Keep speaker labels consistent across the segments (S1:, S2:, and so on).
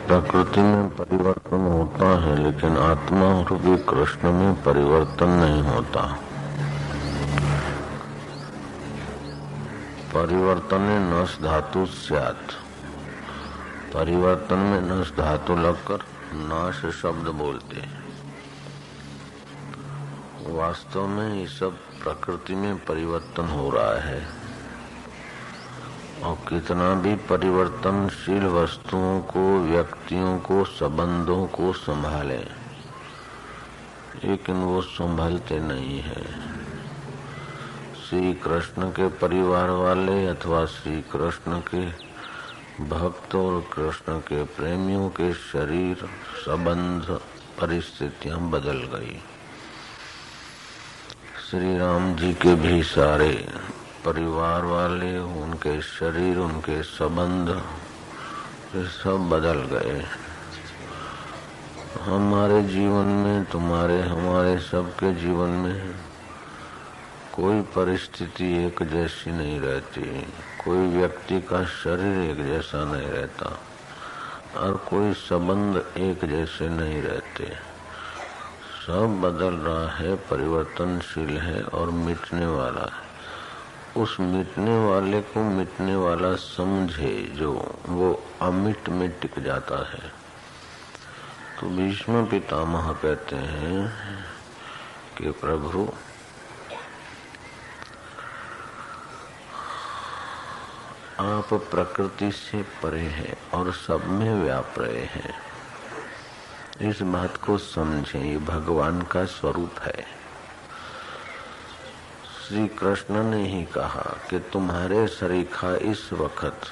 S1: प्रकृति में परिवर्तन होता है, लेकिन आत्मा रूपी कृष्ण में परिवर्तन नहीं होता। परिवर्तने नस धातु स्यात्। परिवर्तन में नस धातु लगकर नाश शब्द बोलते हैं। वास्तव में ये सब प्रकृति में परिवर्तन हो रहा है, और कितना भी परिवर्तनशील वस्तुओं को, व्यक्तियों को, संबंधों को संभाले, लेकिन वो संभलते नहीं है। श्री कृष्ण के परिवार वाले अथवा श्री कृष्ण के भक्त और कृष्ण के प्रेमियों के शरीर, संबंध, परिस्थितियां बदल गई। श्री राम जी के भी सारे परिवार वाले, उनके शरीर, उनके संबंध सब बदल गए। हमारे जीवन में, तुम्हारे, हमारे सबके जीवन में कोई परिस्थिति एक जैसी नहीं रहती, कोई व्यक्ति का शरीर एक जैसा नहीं रहता, और कोई संबंध एक जैसे नहीं रहते। सब बदल रहा है, परिवर्तनशील है और मिटने वाला है। उस मिटने वाले को मिटने वाला समझे जो, वो अमिट में टिक जाता है। तो भीष्म पितामह कहते हैं कि प्रभु, आप प्रकृति से परे हैं और सब में व्याप रहे हैं। इस बात को समझें, ये भगवान का स्वरूप है। श्री कृष्ण ने ही कहा कि तुम्हारे सरीखा इस वक्त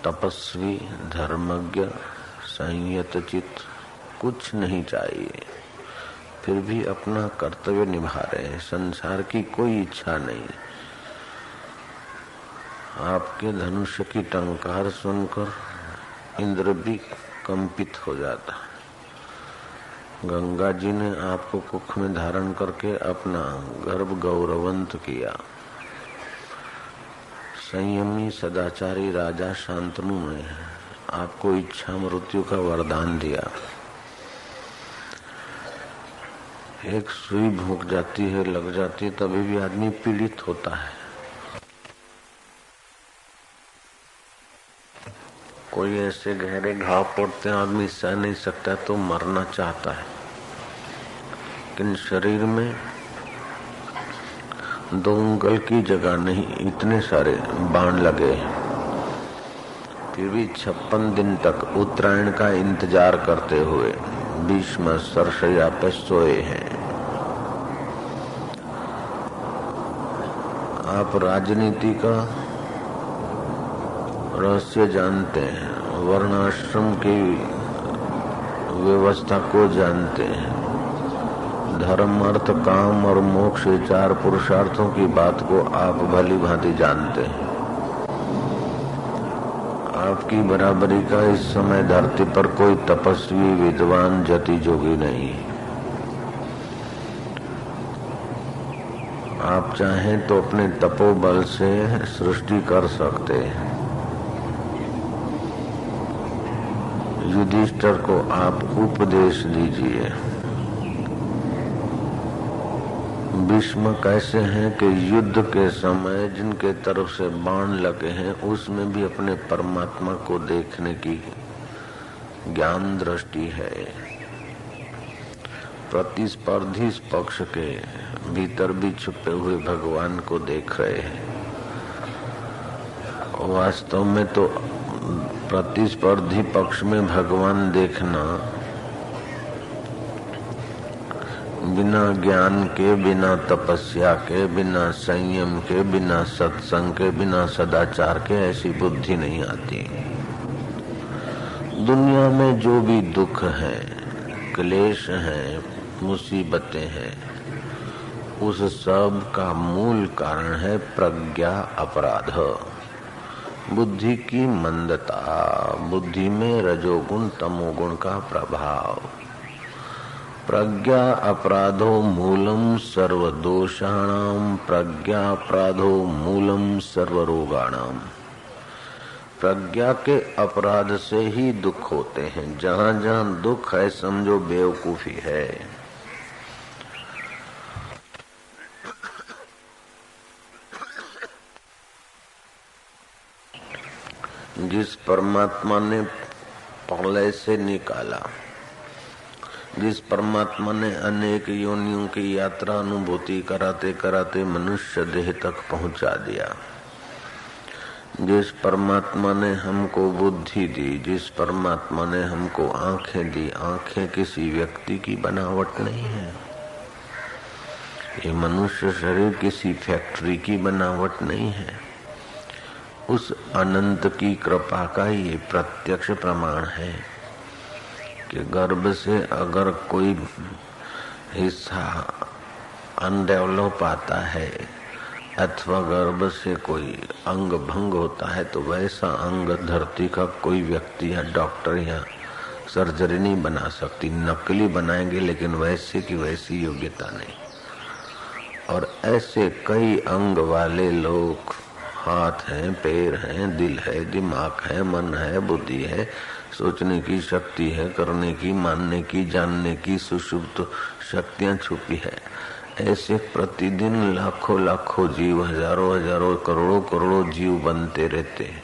S1: तपस्वी, धर्मज्ञ, संयत चित्त कुछ नहीं चाहिए, फिर भी अपना कर्तव्य निभा रहे हैं। संसार की कोई इच्छा नहीं। आपके धनुष की टंकार सुनकर इंद्र भी कंपित हो जाता। गंगा जी ने आपको कुख में धारण करके अपना गर्भ गौरवंत किया। संयमी सदाचारी राजा शांतनु ने आपको इच्छा मृत्यु का वरदान दिया। एक सुई भूख जाती है, लग जाती है, तभी भी आदमी पीड़ित होता है। कोई ऐसे गहरे घाव पड़ते हैं, आदमी सह नहीं सकता तो मरना चाहता है, लेकिन शरीर में 2 उंगल की जगह नहीं, इतने सारे बाण लगे। फिर भी 56 दिन तक उत्तरायण का इंतजार करते हुए भीष्म सरशैया पे सोए हैं। आप राजनीति का रहस्य जानते हैं, वर्णाश्रम की व्यवस्था को जानते हैं, धर्म, अर्थ, काम और मोक्ष 4 पुरुषार्थों की बात को आप भली भांति जानते हैं। आपकी बराबरी का इस समय धरती पर कोई तपस्वी, विद्वान, जति जोगी नहीं। आप चाहें तो अपने तपोबल से सृष्टि कर सकते हैं। युधिष्ठिर को आप उपदेश दीजिए। भीष्म कैसे हैं कि युद्ध के समय जिनके तरफ से बाण लगे हैं, उसमें भी अपने परमात्मा को देखने की ज्ञान दृष्टि है। प्रतिस्पर्धी पक्ष के भीतर भी छुपे हुए भगवान को देख रहे हैं। वास्तव में तो प्रतिस्पर्धी पक्ष में भगवान देखना बिना ज्ञान के, बिना तपस्या के, बिना संयम के, बिना सत्संग के, बिना सदाचार के ऐसी बुद्धि नहीं आती। दुनिया में जो भी दुख है, क्लेश है, मुसीबतें हैं, उस सब का मूल कारण है प्रज्ञा अपराध, बुद्धि की मंदता, बुद्धि में रजोगुण तमोगुण का प्रभाव। प्रज्ञा अपराधो मूलम सर्वदोषाणाम, प्रज्ञा अपराधो मूलम सर्वरोगाणाम। प्रज्ञा के अपराध से ही दुख होते हैं। जहाँ जहाँ दुख है समझो बेवकूफी है। जिस परमात्मा ने प्रलय से निकाला, जिस परमात्मा ने अनेक योनियों की यात्रा अनुभूति कराते कराते मनुष्य देह तक पहुंचा दिया, जिस परमात्मा ने हमको बुद्धि दी, जिस परमात्मा ने हमको आंखें दी, आंखें किसी व्यक्ति की बनावट नहीं है। ये मनुष्य शरीर किसी फैक्ट्री की बनावट नहीं है। उस अनंत की कृपा का ये प्रत्यक्ष प्रमाण है कि गर्भ से अगर कोई हिस्सा अनडेवलप आता है अथवा गर्भ से कोई अंग भंग होता है तो वैसा अंग धरती का कोई व्यक्ति या डॉक्टर या सर्जरी नहीं बना सकती। नकली बनाएंगे लेकिन वैसे की वैसी योग्यता नहीं। और ऐसे कई अंग वाले लोग, हाथ हैं, पैर हैं, दिल है, दिमाग है, मन है, बुद्धि है, सोचने की शक्ति है, करने की, मानने की, जानने की सुषुप्त शक्तियां छुपी है। ऐसे प्रतिदिन लाखों लाखों जीव, हजारों हजारों, करोड़ों करोड़ों जीव बनते रहते हैं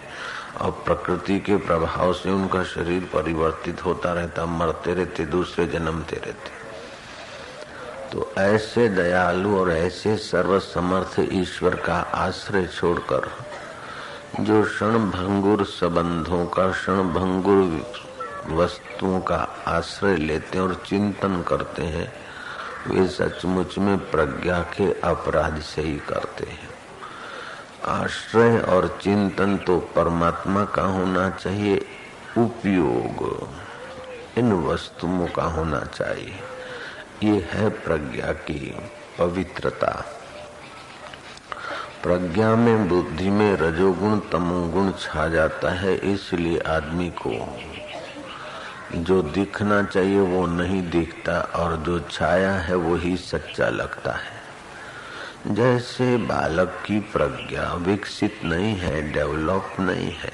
S1: और प्रकृति के प्रभाव से उनका शरीर परिवर्तित होता रहता, मरते रहते, दूसरे जन्मते रहते। तो ऐसे दयालु और ऐसे सर्वसमर्थ ईश्वर का आश्रय छोड़कर जो क्षणभंगुर संबंधों का, क्षणभंगुर वस्तुओं का आश्रय लेते हैं और चिंतन करते हैं, वे सचमुच में प्रज्ञा के अपराध से ही करते हैं। आश्रय और चिंतन तो परमात्मा का होना चाहिए, उपयोग इन वस्तुओं का होना चाहिए। ये है प्रज्ञा की पवित्रता। प्रज्ञा में, बुद्धि में रजोगुण तमोगुण छा जाता है, इसलिए आदमी को जो दिखना चाहिए वो नहीं दिखता और जो छाया है वो ही सच्चा लगता है। जैसे बालक की प्रज्ञा विकसित नहीं है, डेवलप नहीं है,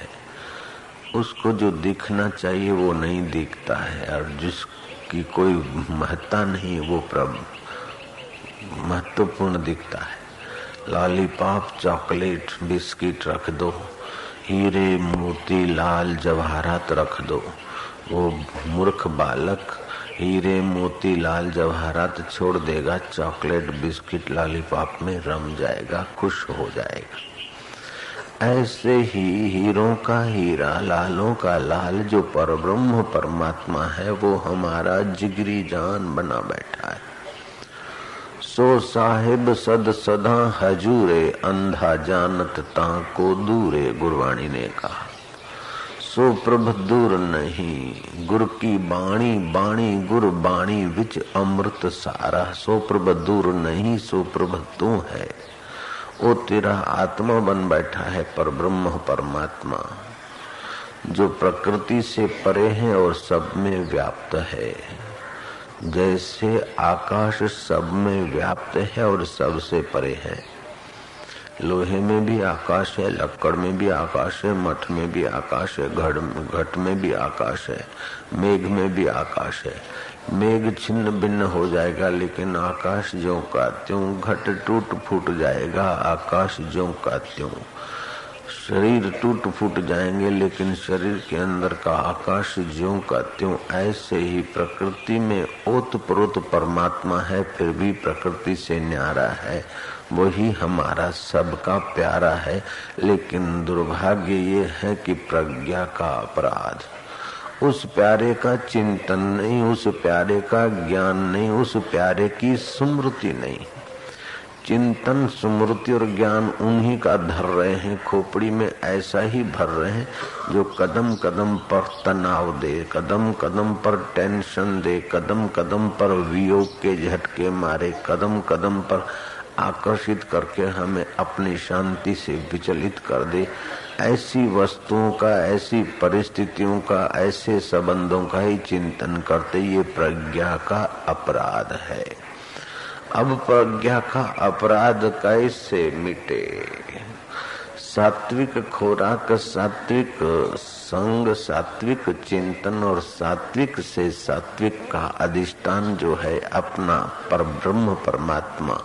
S1: उसको जो दिखना चाहिए वो नहीं दिखता है और जिसकी कोई महत्ता नहीं वो महत्वपूर्ण दिखता है। लॉलीपॉप, चॉकलेट, बिस्किट रख दो, हीरे मोती लाल जवाहरात रख दो, वो मूर्ख बालक हीरे मोती लाल जवाहरात छोड़ देगा, चॉकलेट बिस्किट लॉलीपॉप में रम जाएगा, खुश हो जाएगा। ऐसे ही हीरों का हीरा, लालों का लाल जो परब्रह्म परमात्मा है वो हमारा जिगरी जान बना बैठा है। सो साहिब सद सदा हजूरे, अंधा जानत ताको दूरे, गुरवाणी ने कहा। सो प्रभ दूर नहीं, गुर की बाणी, बाणी गुर बाणी विच अमृत सारा। सो प्रभ दूर नहीं, सो प्रभ तू है, वो तेरा आत्मा बन बैठा है, पर ब्रह्म परमात्मा जो प्रकृति से परे है और सब में व्याप्त है। जैसे आकाश सब में व्याप्त है और सबसे परे है। लोहे में भी आकाश है, लक्कड़ में भी आकाश है, मठ में भी आकाश है, घट में भी आकाश है, मेघ में भी आकाश है। मेघ छिन्न भिन्न हो जाएगा लेकिन आकाश ज्यों का त्यों, घट टूट फूट जाएगा, आकाश ज्यों का त्यों। शरीर टूट फूट जाएंगे लेकिन शरीर के अंदर का आकाश ज्यों का त्यों। ऐसे ही प्रकृति में ओतप्रोत परमात्मा है, फिर भी प्रकृति से न्यारा है, वही हमारा सबका प्यारा है। लेकिन दुर्भाग्य ये है कि प्रज्ञा का अपराध, उस प्यारे का चिंतन नहीं, उस प्यारे का ज्ञान नहीं, उस प्यारे की स्मृति नहीं। चिंतन, स्मृति और ज्ञान उन्हीं का धर रहे हैं, खोपड़ी में ऐसा ही भर रहे हैं जो कदम कदम पर तनाव दे, कदम कदम पर टेंशन दे, कदम कदम पर वियोग के झटके मारे, कदम कदम पर आकर्षित करके हमें अपनी शांति से विचलित कर दे। ऐसी वस्तुओं का, ऐसी परिस्थितियों का, ऐसे संबंधों का ही चिंतन करते, ये प्रज्ञा का अपराध है। अब प्रज्ञा का अपराध कैसे मिटे? सात्विक खुराक, सात्विक संग, सात्विक चिंतन और सात्विक से सात्विक का अधिष्ठान जो है अपना परब्रह्म परमात्मा,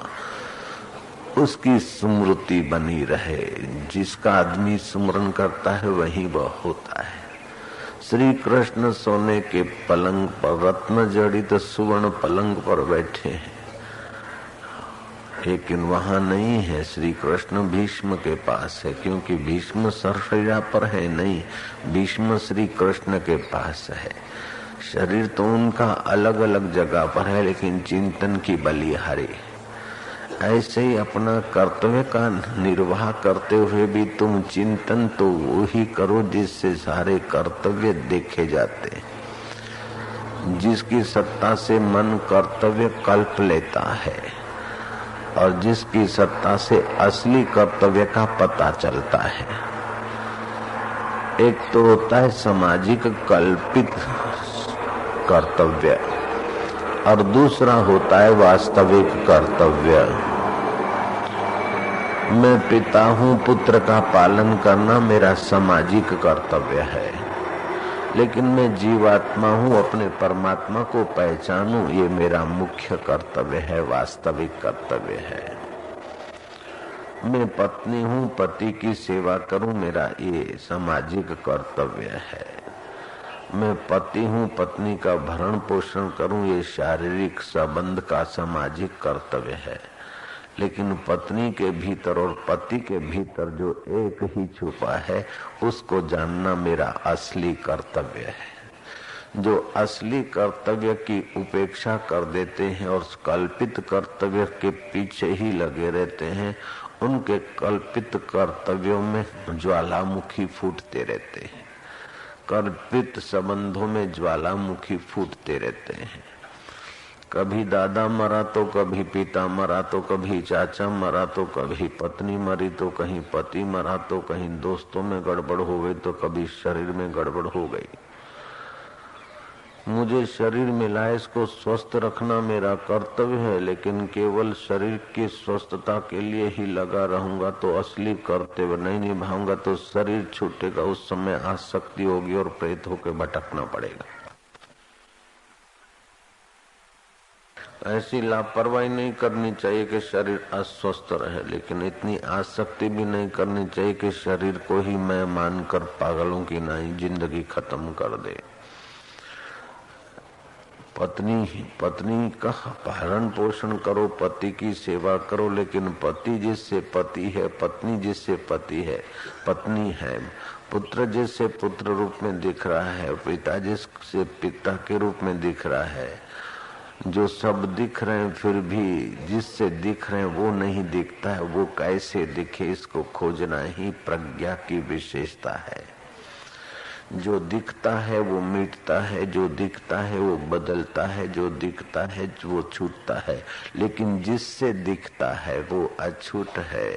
S1: उसकी स्मृति बनी रहे। जिसका आदमी स्मरण करता है वही वह होता है। श्री कृष्ण सोने के पलंग पर, रत्न जड़ित सुवर्ण पलंग पर बैठे हैं, लेकिन वहां नहीं है। श्री कृष्ण भीष्म के पास है, क्योंकि भीष्म सरशैया पर है नहीं, भीष्म श्री कृष्ण के पास है। शरीर तो उनका अलग अलग जगह पर है, लेकिन चिंतन की बलिहारी। ऐसे ही अपना कर्तव्य का निर्वाह करते हुए भी तुम चिंतन तो वही करो जिससे सारे कर्तव्य देखे जाते। जिसकी सत्ता से मन कर्तव्य कल्प लेता है और जिसकी सत्ता से असली कर्तव्य का पता चलता है। एक तो होता है सामाजिक कल्पित कर्तव्य और दूसरा होता है वास्तविक कर्तव्य। मैं पिता हूँ, पुत्र का पालन करना मेरा सामाजिक कर्तव्य है, लेकिन मैं जीवात्मा हूँ, अपने परमात्मा को पहचानूं, ये मेरा मुख्य कर्तव्य है, वास्तविक कर्तव्य है। मैं पत्नी हूँ, पति की सेवा करूं, मेरा ये सामाजिक कर्तव्य है। मैं पति हूँ, पत्नी का भरण पोषण करूं, ये शारीरिक संबंध का सामाजिक कर्तव्य है। लेकिन पत्नी के भीतर और पति के भीतर जो एक ही छुपा है, उसको जानना मेरा असली कर्तव्य है। जो असली कर्तव्य की उपेक्षा कर देते हैं और कल्पित कर्तव्य के पीछे ही लगे रहते हैं, उनके कल्पित कर्तव्यों में ज्वालामुखी फूटते रहते हैं। कल्पित संबंधों में ज्वालामुखी फूटते रहते हैं। कभी दादा मरा तो कभी पिता मरा तो कभी चाचा मरा तो कभी पत्नी मरी तो कहीं पति मरा तो कहीं दोस्तों में गड़बड़ हो गई तो कभी शरीर में गड़बड़ हो गई। मुझे शरीर मिला है, इसको स्वस्थ रखना मेरा कर्तव्य है, लेकिन केवल शरीर की स्वस्थता के लिए ही लगा रहूंगा तो असली कर्तव्य नहीं निभाऊंगा तो शरीर छूटेगा। उस समय आसक्ति होगी और प्रेत होकर भटकना पड़ेगा। ऐसी लापरवाही नहीं करनी चाहिए कि शरीर अस्वस्थ रहे, लेकिन इतनी आसक्ति भी नहीं करनी चाहिए कि शरीर को ही मैं मानकर पागलों की नाई जिंदगी खत्म कर दे। पत्नी का पालन पोषण करो, पति की सेवा करो, लेकिन पति जिससे पति है, पत्नी जिससे पति है, पत्नी है, पुत्र जिससे पुत्र रूप में दिख रहा है, पिता जिससे पिता के रूप में दिख रहा है, जो सब दिख रहे हैं फिर भी जिससे दिख रहे हैं वो नहीं दिखता है, वो कैसे दिखे, इसको खोजना ही प्रज्ञा की विशेषता है। जो दिखता है वो मिटता है, जो दिखता है वो बदलता है, जो दिखता है वो छूटता है, लेकिन जिससे दिखता है वो अछूट है।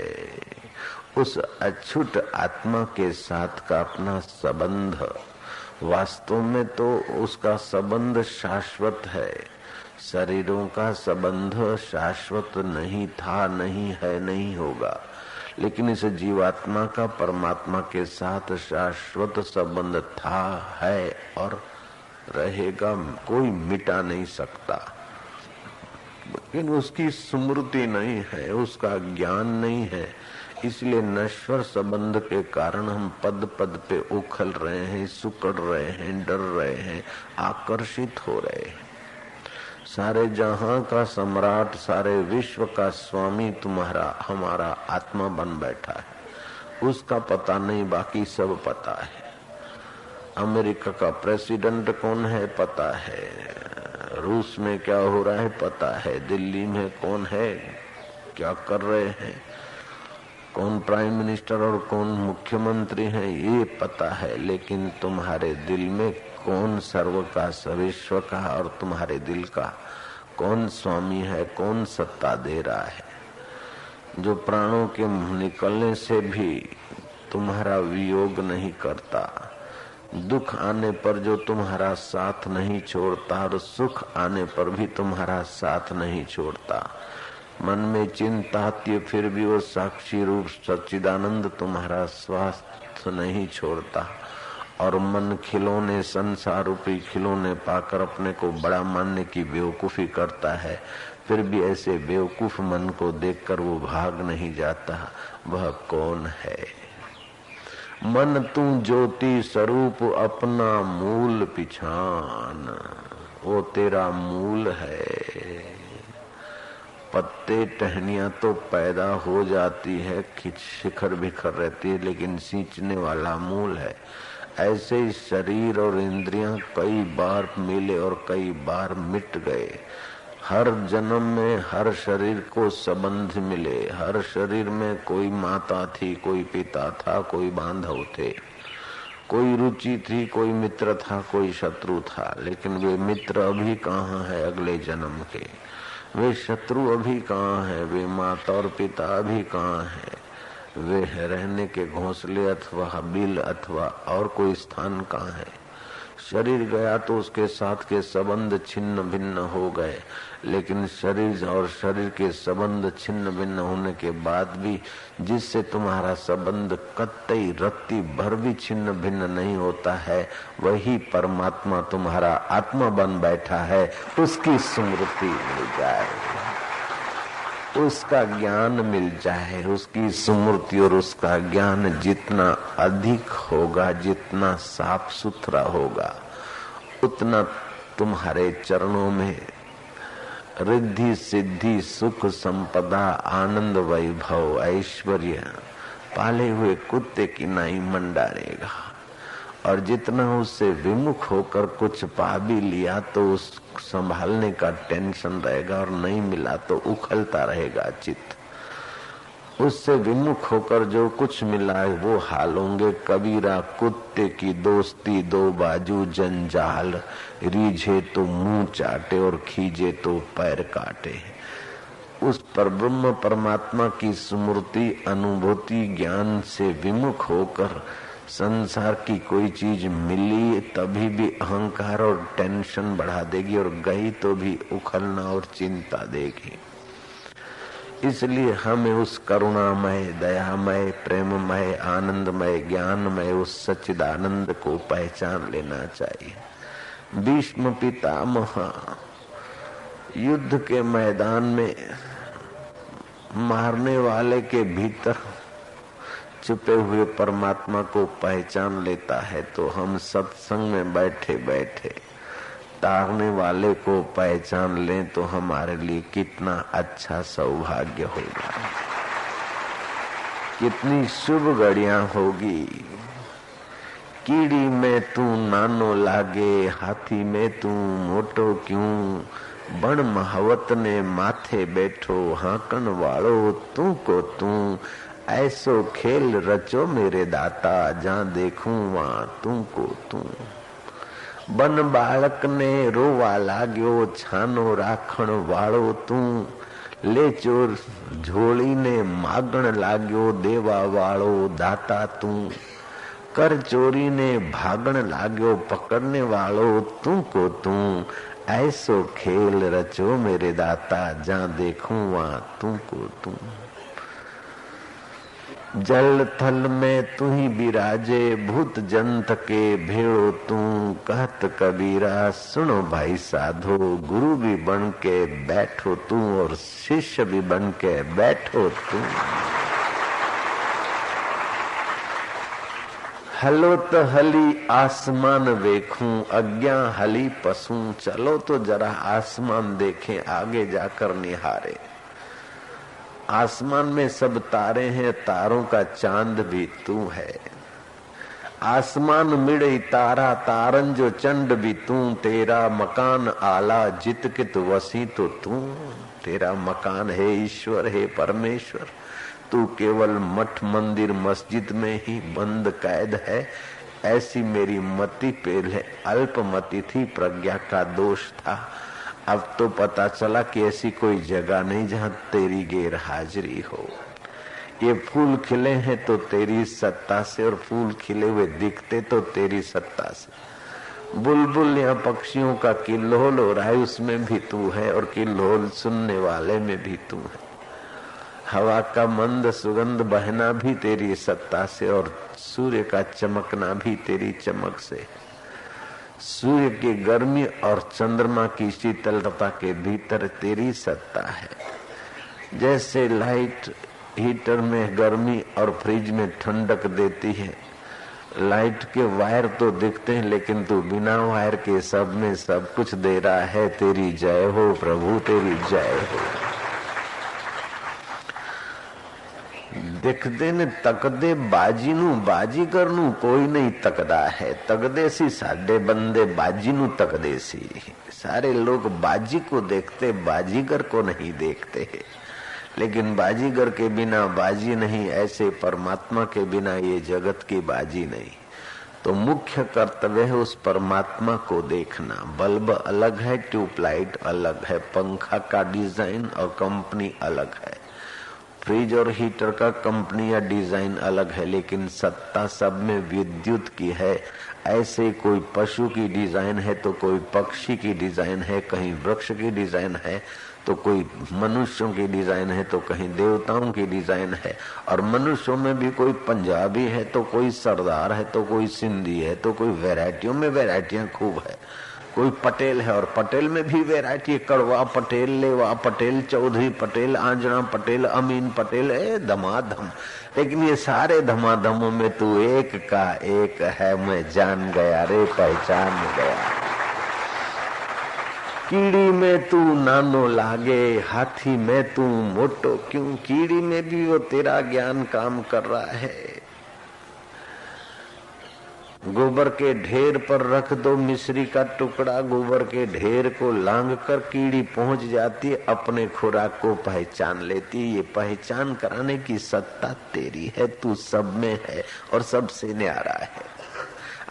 S1: उस अछूट आत्मा के साथ का अपना संबंध, वास्तव में तो उसका संबंध शाश्वत है। शरीरों का संबंध शाश्वत नहीं था, नहीं है, नहीं होगा, लेकिन इस जीवात्मा का परमात्मा के साथ शाश्वत संबंध था, है और रहेगा, कोई मिटा नहीं सकता। लेकिन उसकी स्मृति नहीं है, उसका ज्ञान नहीं है, इसलिए नश्वर संबंध के कारण हम पद पद पे उखल रहे हैं, सुकड़ रहे हैं, डर रहे हैं, आकर्षित हो रहे हैं। सारे जहां का सम्राट, सारे विश्व का स्वामी तुम्हारा हमारा आत्मा बन बैठा है, उसका पता नहीं, बाकी सब पता है। अमेरिका का प्रेसिडेंट कौन है पता है, रूस में क्या हो रहा है पता है, दिल्ली में कौन है, क्या कर रहे हैं, कौन प्राइम मिनिस्टर और कौन मुख्यमंत्री है, ये पता है। लेकिन तुम्हारे दिल में कौन सर्व का, विश्व का और तुम्हारे दिल का कौन स्वामी है, कौन सत्ता दे रहा है, जो प्राणों के निकलने से भी तुम्हारा वियोग नहीं करता, दुख आने पर जो तुम्हारा साथ नहीं छोड़ता और सुख आने पर भी तुम्हारा साथ नहीं छोड़ता, मन में चिंता आती है फिर भी वो साक्षी रूप सच्चिदानंद तुम्हारा स्वास्थ्य नहीं छोड़ता, और मन खिलौने, संसार रूपी खिलौने पाकर अपने को बड़ा मानने की बेवकूफी करता है। फिर भी ऐसे बेवकूफ मन को देखकर वो भाग नहीं जाता। वह कौन है? मन तू ज्योति स्वरूप अपना मूल पिछान, वो तेरा मूल है। पत्ते टहनियां तो पैदा हो जाती है, शिखर बिखर रहती है, लेकिन सींचने वाला मूल है। ऐसे ही शरीर और इंद्रियां कई बार मिले और कई बार मिट गए। हर जन्म में हर शरीर को संबंध मिले। हर शरीर में कोई माता थी, कोई पिता था, कोई बांधव थे, कोई रुचि थी, कोई मित्र था, कोई शत्रु था। लेकिन वे मित्र अभी कहाँ है अगले जन्म के? वे शत्रु अभी कहाँ है? वे माता और पिता अभी कहाँ है? वे रहने के घोंसले अथवा बिल अथवा और कोई स्थान कहाँ है? शरीर गया तो उसके साथ के संबंध छिन्न भिन्न हो गए, लेकिन शरीर और शरीर के संबंध छिन्न भिन्न होने के बाद भी जिससे तुम्हारा संबंध कतई रत्ती भर भी छिन्न भिन्न नहीं होता है, वही परमात्मा तुम्हारा आत्मा बन बैठा है। उसकी स्मृति मिल जाए, उसका ज्ञान मिल जाए। उसकी स्मृति और उसका ज्ञान जितना अधिक होगा, जितना साफ सुथरा होगा, उतना तुम्हारे चरणों में रिद्धि सिद्धि सुख संपदा आनंद वैभव ऐश्वर्य पाले हुए कुत्ते की नाई मंडारेगा। और जितना उससे विमुख होकर कुछ पा भी लिया तो उस संभालने का टेंशन रहेगा, और नहीं मिला तो उखलता रहेगा चित्त। उससे विमुख होकर जो कुछ मिला है वो हाल होंगे। कबीरा कुत्ते की दोस्ती दो बाजू जंजाल, रीझे तो मुंह चाटे और खींचे तो पैर काटे। उस पर ब्रह्म परमात्मा की स्मृति अनुभूति ज्ञान से विमुख होकर संसार की कोई चीज मिली तभी भी अहंकार और टेंशन बढ़ा देगी, और गई तो भी उखलना और चिंता देगी। इसलिए हमें उस करुणामय, दयामय, प्रेममय, आनंदमय, ज्ञानमय उस सच्चिदानंद को पहचान लेना चाहिए। भीष्म पितामह युद्ध के मैदान में मारने वाले के भीतर छुपे हुए परमात्मा को पहचान लेता है, तो हम सत्संग में बैठे बैठे तारने वाले को पहचान लें तो हमारे लिए कितना अच्छा सौभाग्य होगा, कितनी शुभ घड़ियां होगी। कीड़ी में तू नानो लागे, हाथी में तू मोटो क्यों, बण महावत ने माथे बैठो, हाकन वालो तू को तू, ऐसो खेल रचो मेरे दाता, जहाँ देखूं वहाँ तू को तू। बन बालक ने रोवा लाग्यो, छानो राखण वालो तू, ले चोर झोली ने मागण लाग्यो, देवा वालो दाता तू, कर चोरी ने भागण लाग्यो, पकड़ने वालो तू को तू, ऐसो खेल रचो मेरे दाता, जहाँ देखूं वहाँ तू को तू। जल थल में तू ही बिराजे, भूत जंत के भेड़ो तू, कहत कबीरा सुनो भाई साधो, गुरु भी बन के बैठो तू और शिष्य भी बन के बैठो तू। हलो तो हली आसमान देखूं, अज्ञा हली पशु, चलो तो जरा आसमान देखें, आगे जाकर निहारे। आसमान में सब तारे हैं, तारों का चांद भी तू है। आसमान मिड़ई तारा, तारन जो चंड भी तू, तेरा मकान आला जित कित वसी तो तू। तेरा मकान है ईश्वर, है परमेश्वर, तू केवल मठ मंदिर मस्जिद में ही बंद कैद है। ऐसी मेरी मति पहले अल्पमति थी, प्रज्ञा का दोष था। अब तो पता चला कि ऐसी कोई जगह नहीं जहाँ तेरी गैर हाजिरी हो। ये फूल खिले हैं तो तेरी सत्ता से, और फूल खिले हुए दिखते तो तेरी सत्ता से। बुलबुल या पक्षियों का किल्लोल हो रहा है, उसमें भी तू है, और किल्लोल सुनने वाले में भी तू है। हवा का मंद सुगंध बहना भी तेरी सत्ता से और सूर्य का चमकना भी तेरी चमक से। सूर्य की गर्मी और चंद्रमा की शीतलता के भीतर तेरी सत्ता है। जैसे लाइट हीटर में गर्मी और फ्रिज में ठंडक देती है, लाइट के वायर तो दिखते हैं लेकिन तू बिना वायर के सब में सब कुछ दे रहा है। तेरी जय हो प्रभु, तेरी जय हो। देखते ने तकदे बाजी नू बाजीगर नू कोई नहीं तकदा है। तकदे सी साडे बंदे बाजी नू तकदे सी। सारे लोग बाजी को देखते, बाजीगर को नहीं देखते। लेकिन बाजीगर के बिना बाजी नहीं, ऐसे परमात्मा के बिना ये जगत की बाजी नहीं। तो मुख्य कर्तव्य है उस परमात्मा को देखना। बल्ब अलग है, ट्यूबलाइट अलग है, पंखा का डिजाइन और कंपनी अलग है, फ्रिज और हीटर का कंपनी या डिजाइन अलग है, लेकिन सत्ता सब में विद्युत की है। ऐसे कोई पशु की डिजाइन है तो कोई पक्षी की डिजाइन है, कहीं वृक्ष की डिजाइन है तो कोई मनुष्यों की डिजाइन है तो कहीं देवताओं की डिजाइन है। और मनुष्यों में भी कोई पंजाबी है तो कोई सरदार है तो कोई सिंधी है तो कोई वैरायटियों में वैरायटियां खूब है। कोई पटेल है और पटेल में भी वैरायटी, कड़वा पटेल, लेवा पटेल, चौधरी पटेल, आंजना पटेल, अमीन पटेल, धमाधम। लेकिन ये सारे धमाधमों में तू एक का एक है। मैं जान गया रे, पहचान गया। कीड़ी में तू नानो लागे, हाथी में तू मोटो क्यों। कीड़ी में भी वो तेरा ज्ञान काम कर रहा है। गोबर के ढेर पर रख दो मिश्री का टुकड़ा, गोबर के ढेर को लांग कर कीड़ी पहुंच जाती, अपने खुराक को पहचान लेती। ये पहचान कराने की सत्ता तेरी है। तू सब में है और सबसे न्यारा है।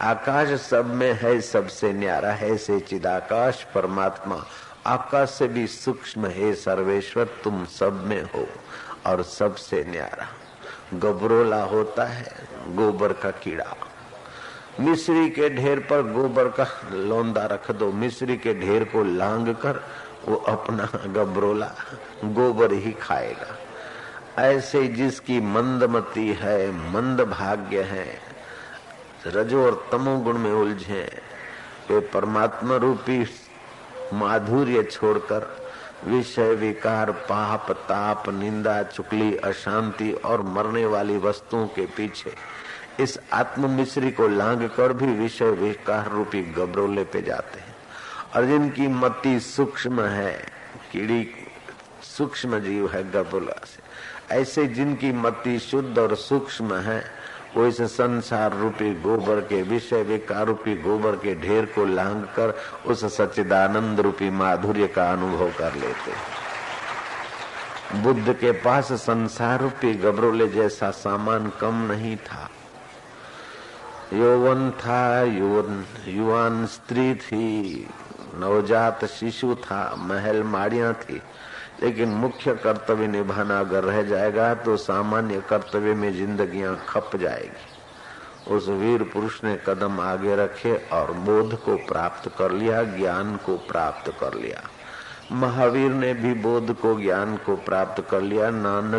S1: आकाश सब में है, सबसे न्यारा है। से चिदाकाश परमात्मा आकाश से भी सूक्ष्म है। सर्वेश्वर तुम सब में हो और सबसे न्यारा। गबरोला होता है गोबर का कीड़ा। मिश्री के ढेर पर गोबर का लौंदा रख दो, मिश्री के ढेर को लांग कर वो अपना गबरोला गोबर ही खाएगा। ऐसे जिसकी मंदमती है, मंद भाग्य है, रजो और तमोगुण में उलझे, वे परमात्मा रूपी माधुर्य छोड़कर विषय विकार, पाप, ताप, निंदा, चुगली, अशांति और मरने वाली वस्तुओं के पीछे इस आत्म मिश्री को लांग कर भी विषय विकार रूपी गबरोले पे जाते हैं। और जिनकी मति सूक्ष्म है, कीड़ी सूक्ष्म जीव है गबरोला से, ऐसे जिनकी मति शुद्ध और सूक्ष्म है, वो इस संसार रूपी गोबर के, विषय विकार रूपी गोबर के ढेर को लांग कर उस सच्चिदानंद रूपी माधुर्य का अनुभव कर लेते। बुद्ध के पास संसार रूपी गबरोले जैसा सामान कम नहीं था। यौवन था, युवान स्त्री थी, नवजात शिशु था, महल माड़ियां थी, लेकिन मुख्य कर्तव्य निभाना अगर रह जाएगा तो सामान्य कर्तव्य में जिंदगियां खप जाएगी। उस वीर पुरुष ने कदम आगे रखे और बोध को प्राप्त कर लिया, ज्ञान को प्राप्त कर लिया। महावीर ने भी बोध को, ज्ञान को प्राप्त कर लिया। नानक